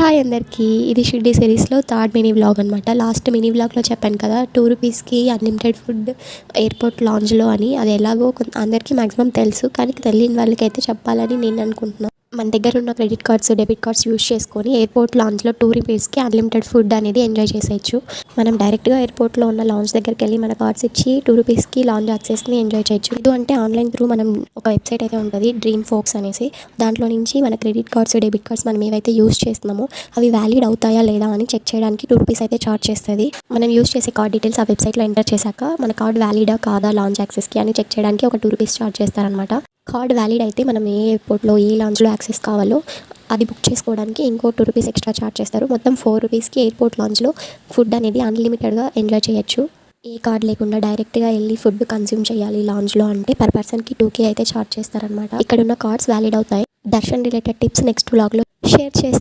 Hi అందరికీ, ఇది షిర్డీ సిరీస్లో థర్డ్ మినీ వ్లాగ్ అనమాట. లాస్ట్ మినీ వ్లాగ్లో చెప్పాను కదా, 2 రూపీస్కి అన్లిమిటెడ్ ఫుడ్ ఎయిర్పోర్ట్ లాంజ్లో అని. అది ఎలాగో అందరికీ మ్యాక్సిమం తెలుసు, కానీ తెలియని వాళ్ళకైతే చెప్పాలని నేను అనుకుంటున్నాను. మన దగ్గర ఉన్న credit cards, debit cards use చేసుకొని ఎయిర్పోర్ట్ లాంజ్లో 2 రూపీస్కి అన్లిమిటెడ్ ఫుడ్ అనేది ఎంజాయ్ చేసేయచ్చు. మనం డైరెక్ట్గా ఎయిర్పోర్ట్లో ఉన్న లాంజ్ దగ్గరికి వెళ్ళి మన కార్డ్స్ ఇచ్చి 2 రూపీస్కి లాంజ్ యాక్సెస్ని ఎంజాయ్ చేయొచ్చు. ఇది అంటే ఆన్లైన్ త్రూ మనం ఒక వెబ్సైట్ అయితే ఉంటుంది, డ్రీమ్ ఫోక్స్ అనేసి. దాంట్లో నుంచి మన క్రెడిట్ కార్డ్స్, డెబిట్ కార్డ్స్ మనం ఏవైతే యూస్ చేస్తున్నామో అవి వ్యాలిడ్ అవుతాయా లేదా అని చెక్ చేయడానికి 2 రూపీస్ అయితే ఛార్జ్ చేస్తుంది. మనం యూస్ చేసే కార్డ్ డీటెయిల్స్ ఆ వెబ్సైట్లో ఎంటర్ చేశాక మన కార్డ్ వ్యాలిడా కాదా లాంచ్ యాక్సెస్కి అని చెక్ చేయడానికి ఒక 2 రూపీస్ ఛార్జ్ చేస్తారనమాట. కార్డ్ వ్యాలిడ్ అయితే మనం ఏ ఎయిర్పోర్ట్లో ఏ లాంజ్లో యాక్సెస్ కావాలో అది బుక్ చేసుకోవడానికి ఇంకో 2 రూపీస్ ఎక్స్ట్రా ఛార్జ్ చేస్తారు. మొత్తం 4 రూపీస్కి ఎయిర్పోర్ట్ లాంజ్లో ఫుడ్ అనేది అన్లిమిటెడ్గా ఎంజాయ్ చేయొచ్చు. ఏ కార్డ్ లేకుండా డైరెక్ట్గా వెళ్ళి ఫుడ్ కన్జ్యూమ్ చేయాలి లాంజ్లో అంటే పర్ పర్సన్కి 2K అయితే ఛార్జ్ చేస్తారనమాట. ఇక్కడ ఉన్న కార్డ్స్ వ్యాలిడ్ అవుతాయి. దర్శన్ రిలేటెడ్ టిప్స్ నెక్స్ట్ వ్లాగ్లో షేర్ చేస్తాను.